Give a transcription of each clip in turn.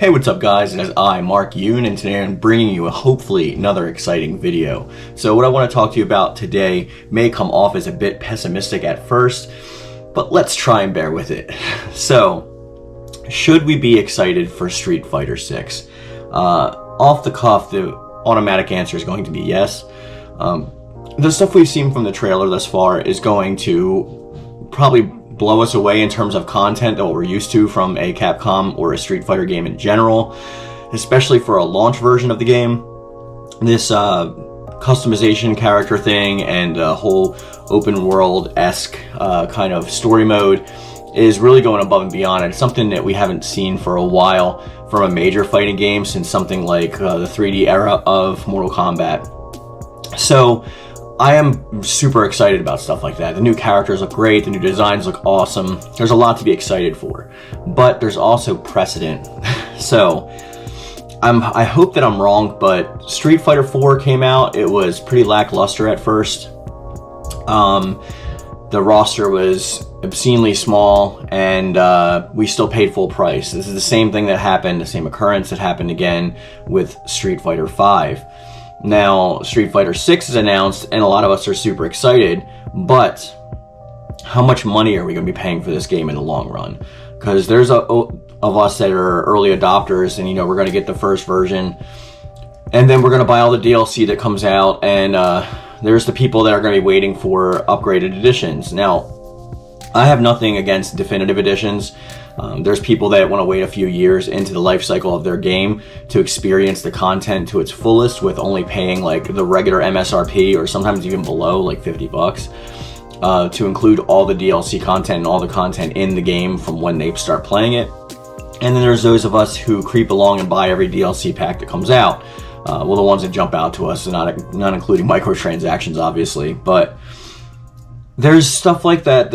Hey, what's up guys? It is I, Mark Yoon, and today I'm bringing you hopefully another exciting video. So what I want to talk to you about today may come off as a bit pessimistic at first, but let's try and bear with it. So, should we be excited for Street Fighter 6? Off the cuff, the automatic answer is going to be yes. The stuff we've seen from the trailer thus far is going to probably blow us away in terms of content that we're used to from a Capcom or a Street Fighter game in general, especially for a launch version of the game. This customization character thing and a whole open world-esque kind of story mode is really going above and beyond. It's something that we haven't seen for a while from a major fighting game since something like the 3D era of Mortal Kombat. So I am super excited about stuff like that. The new characters look great, the new designs look awesome. There's a lot to be excited for, but there's also precedent. So I hope that I'm wrong, but Street Fighter 4 came out. It was pretty lackluster at first. The roster was obscenely small, and we still paid full price. This is the same thing that happened, the same occurrence that happened again with Street Fighter 5. Now, Street Fighter 6 is announced, and a lot of us are super excited, but how much money are we going to be paying for this game in the long run? Because there's of us that are early adopters, and we're going to get the first version, and then we're going to buy all the DLC that comes out, and there's the people that are going to be waiting for upgraded editions. Now, I have nothing against definitive editions. There's people that want to wait a few years into the life cycle of their game to experience the content to its fullest with only paying like the regular MSRP or sometimes even below, like 50 bucks, to include all the DLC content and all the content in the game from when they start playing it. And then there's those of us who creep along and buy every DLC pack that comes out. Well, the ones that jump out to us, not including microtransactions, obviously, but there's stuff like that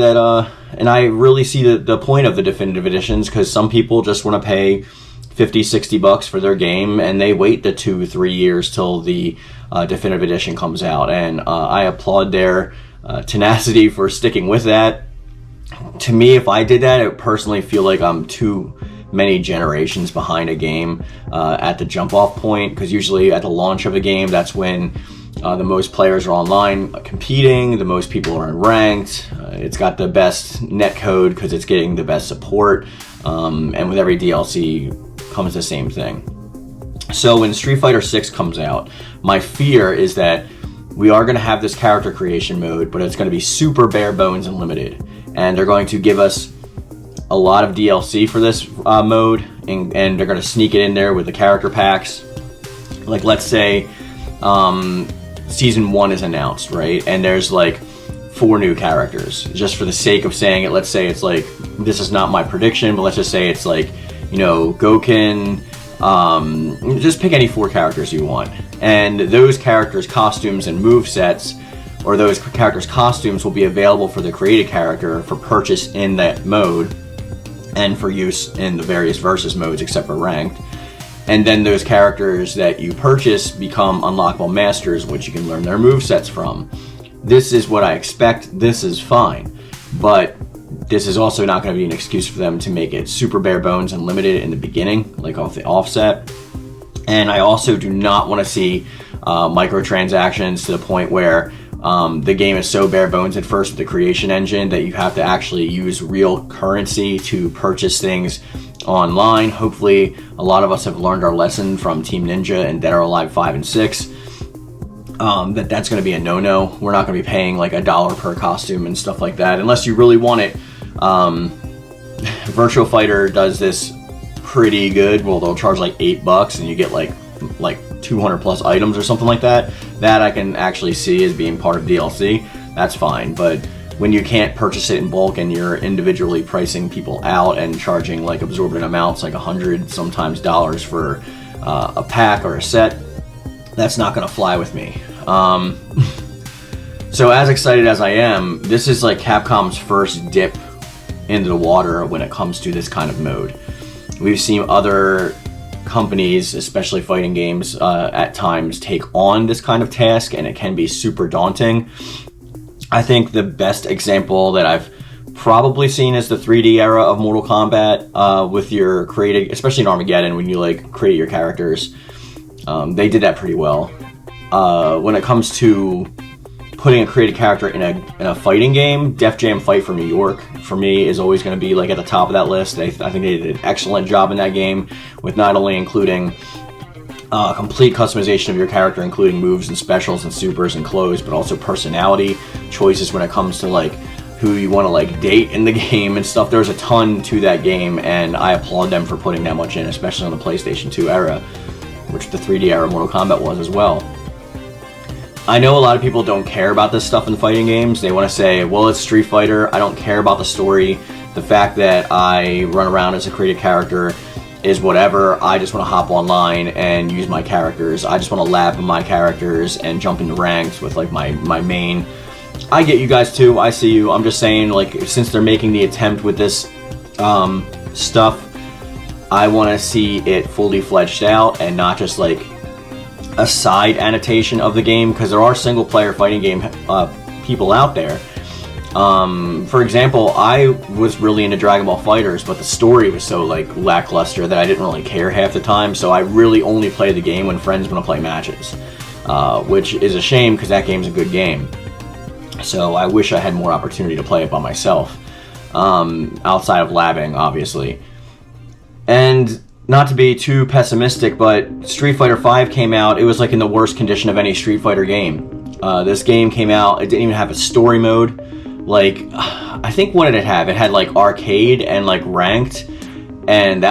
and I really see the point of the definitive editions, because some people just want to pay 50, 60 bucks for their game, and they wait the 2-3 years till the definitive edition comes out, and I applaud their tenacity for sticking with that. To me, if I did that, I personally feel like I'm too many generations behind a game at the jump-off point, because usually at the launch of a game, that's when the most players are online competing, the most people are in ranked, it's got the best netcode because it's getting the best support, and with every DLC comes the same thing. So when Street Fighter 6 comes out, my fear is that we are going to have this character creation mode, but it's going to be super bare bones and limited, and they're going to give us a lot of DLC for this mode, and they're going to sneak it in there with the character packs. Like, let's say Season 1 is announced, right? And there's like 4 new characters. Just for the sake of saying it, let's say it's like, this is not my prediction, but let's just say it's like, Gouken, just pick any 4 characters you want. And those characters' costumes and move sets, or those characters' costumes will be available for the created character for purchase in that mode, and for use in the various versus modes except for ranked. And then those characters that you purchase become unlockable masters, which you can learn their movesets from. This is what I expect. This is fine. But this is also not going to be an excuse for them to make it super bare bones and limited in the beginning, like off the offset. And I also do not want to see microtransactions to the point where the game is so bare bones at first with the creation engine that you have to actually use real currency to purchase things online. Hopefully a lot of us have learned our lesson from Team Ninja and Dead or Alive 5 and 6, that's going to be a no-no. We're not going to be paying like $1 per costume and stuff like that unless you really want it. Virtual Fighter does this pretty good. Well, they'll charge like $8 and you get like 200 plus items or something like that. That I can actually see as being part of DLC. That's fine, but when you can't purchase it in bulk and you're individually pricing people out and charging like absorbent amounts, like $100 sometimes dollars for a pack or a set, that's not gonna fly with me. So as excited as I am, this is like Capcom's first dip into the water when it comes to this kind of mode. We've seen other companies, especially fighting games, at times take on this kind of task, and it can be super daunting. I think the best example that I've probably seen as the 3D era of Mortal Kombat, with your created, especially in Armageddon, when you like create your characters. They did that pretty well. When it comes to putting a created character in a fighting game, Def Jam Fight for New York, for me, is always going to be like at the top of that list. I think they did an excellent job in that game, with not only including complete customization of your character, including moves and specials and supers and clothes, but also personality choices when it comes to like who you want to like date in the game and stuff. There's a ton to that game, and I applaud them for putting that much in, especially on the PlayStation 2 era, which the 3D era Mortal Kombat was as well. I know a lot of people don't care about this stuff in fighting games. They want to say, well, it's Street Fighter, I don't care about the story. The fact that I run around as a created character is whatever. I just want to hop online and use my characters. I just want to lab my characters and jump into ranks with like my main. I get you guys too, I see you. I'm just saying, like, since they're making the attempt with this stuff, I want to see it fully fledged out and not just like a side annotation of the game, because there are single player fighting game people out there. For example, I was really into Dragon Ball FighterZ, but the story was so like lackluster that I didn't really care half the time, so I really only play the game when friends want to play matches, which is a shame because that game's a good game. So I wish I had more opportunity to play it by myself, outside of labbing, obviously. And not to be too pessimistic, but Street Fighter V came out, it was like in the worst condition of any Street Fighter game. This game came out, it didn't even have a story mode. Like, I think what did it have? It had like arcade and like ranked, and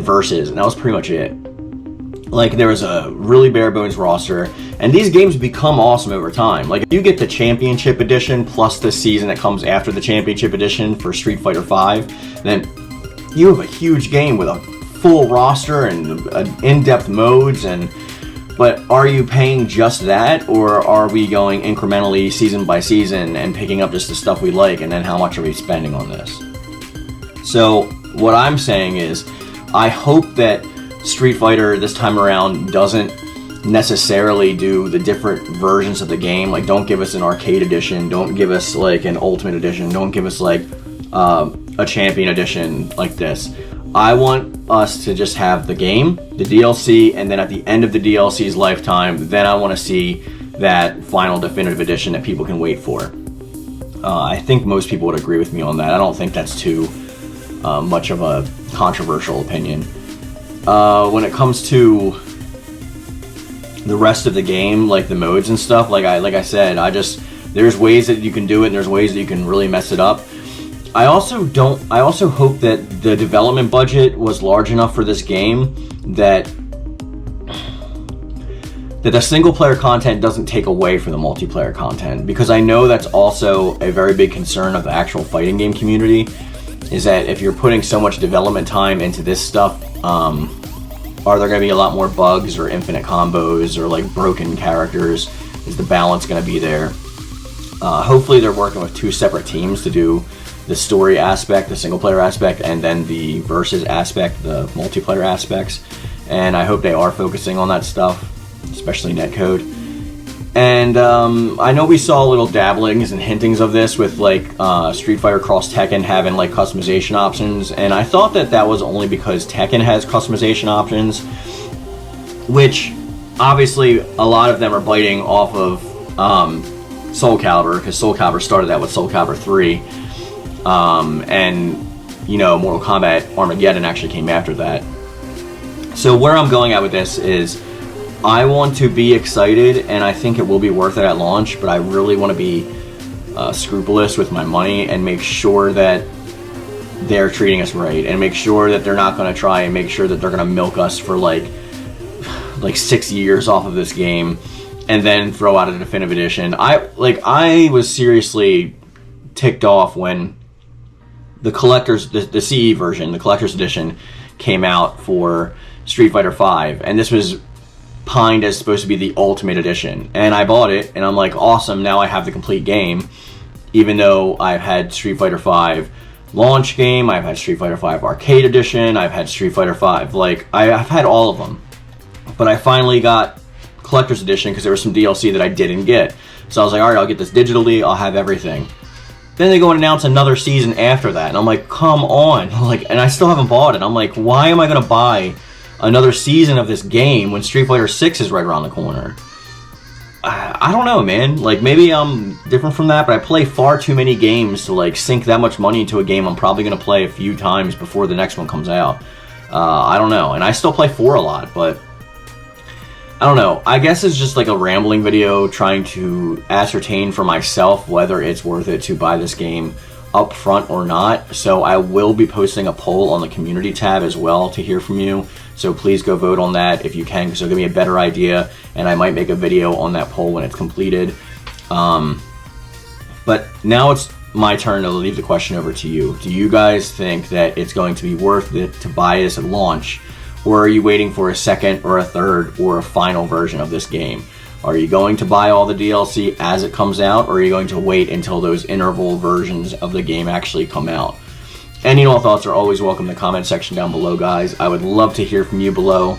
versus, and that was pretty much it. Like, there was a really bare bones roster, and these games become awesome over time. Like, if you get the Championship Edition plus the season that comes after the Championship Edition for Street Fighter V, then you have a huge game with a full roster and in-depth modes. But are you paying just that, or are we going incrementally season by season and picking up just the stuff we like, and then how much are we spending on this? So what I'm saying is, I hope that Street Fighter this time around doesn't necessarily do the different versions of the game. Like, don't give us an arcade edition, don't give us like an ultimate edition, don't give us like a champion edition like this. I want us to just have the game, the DLC, and then at the end of the DLC's lifetime, then I want to see that final definitive edition that people can wait for. I think most people would agree with me on that. I don't think that's too much of a controversial opinion. When it comes to the rest of the game, like the modes and stuff, like I said, there's ways that you can do it, and there's ways that you can really mess it up. I also hope that the development budget was large enough for this game that the single player content doesn't take away from the multiplayer content, because I know that's also a very big concern of the actual fighting game community, is that if you're putting so much development time into this stuff, are there going to be a lot more bugs or infinite combos or like broken characters? Is the balance going to be there? Hopefully they're working with two separate teams to do the story aspect, the single player aspect, and then the versus aspect, the multiplayer aspects. And I hope they are focusing on that stuff, especially netcode. And I know we saw little dabblings and hintings of this with like Street Fighter Cross Tekken having like customization options, and I thought that was only because Tekken has customization options, which obviously a lot of them are biting off of Soul Calibur, because Soul Calibur started that with Soul Calibur 3. And, you know, Mortal Kombat Armageddon actually came after that. So where I'm going at with this is, I want to be excited, and I think it will be worth it at launch, but I really want to be scrupulous with my money and make sure that they're treating us right, and make sure that they're not going to try and make sure that they're going to milk us for like 6 years off of this game and then throw out a definitive edition. I was seriously ticked off when the CE version, the collector's edition, came out for Street Fighter V, and this was pined as supposed to be the ultimate edition, and I bought it, and I'm like, awesome, now I have the complete game, even though I've had Street Fighter V launch game, I've had Street Fighter V arcade edition, I've had Street Fighter V, like, I've had all of them, but I finally got collector's edition because there was some DLC that I didn't get, so I was like, alright, I'll get this digitally, I'll have everything. Then they go and announce another season after that, and I'm like, come on, like, and I still haven't bought it. I'm like, why am I gonna buy another season of this game when Street Fighter 6 is right around the corner? I don't know, man. Like, maybe I'm different from that, but I play far too many games to, like, sink that much money into a game I'm probably gonna play a few times before the next one comes out. I don't know, and I still play 4 a lot, but I don't know. I guess it's just like a rambling video trying to ascertain for myself whether it's worth it to buy this game up front or not. So I will be posting a poll on the community tab as well to hear from you. So please go vote on that if you can, because it'll give me a better idea, and I might make a video on that poll when it's completed. But now it's my turn to leave the question over to you. Do you guys think that it's going to be worth it to buy this at launch? Or are you waiting for a second or a third or a final version of this game? Are you going to buy all the DLC as it comes out, or are you going to wait until those interval versions of the game actually come out? Any and all thoughts are always welcome in the comment section down below, guys. I would love to hear from you below.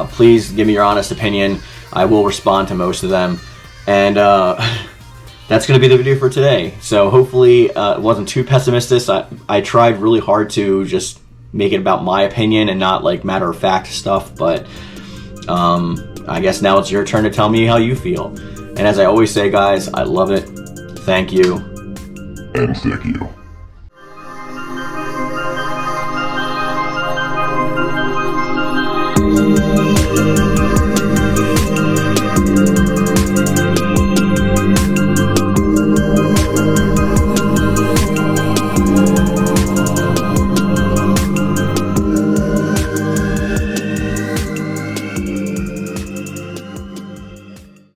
Please give me your honest opinion. I will respond to most of them. And that's going to be the video for today. So hopefully it wasn't too pessimistic. I tried really hard to just make it about my opinion and not like matter-of-fact stuff, but I guess now it's your turn to tell me how you feel. And as I always say, guys, I love it. Thank you. And thank you.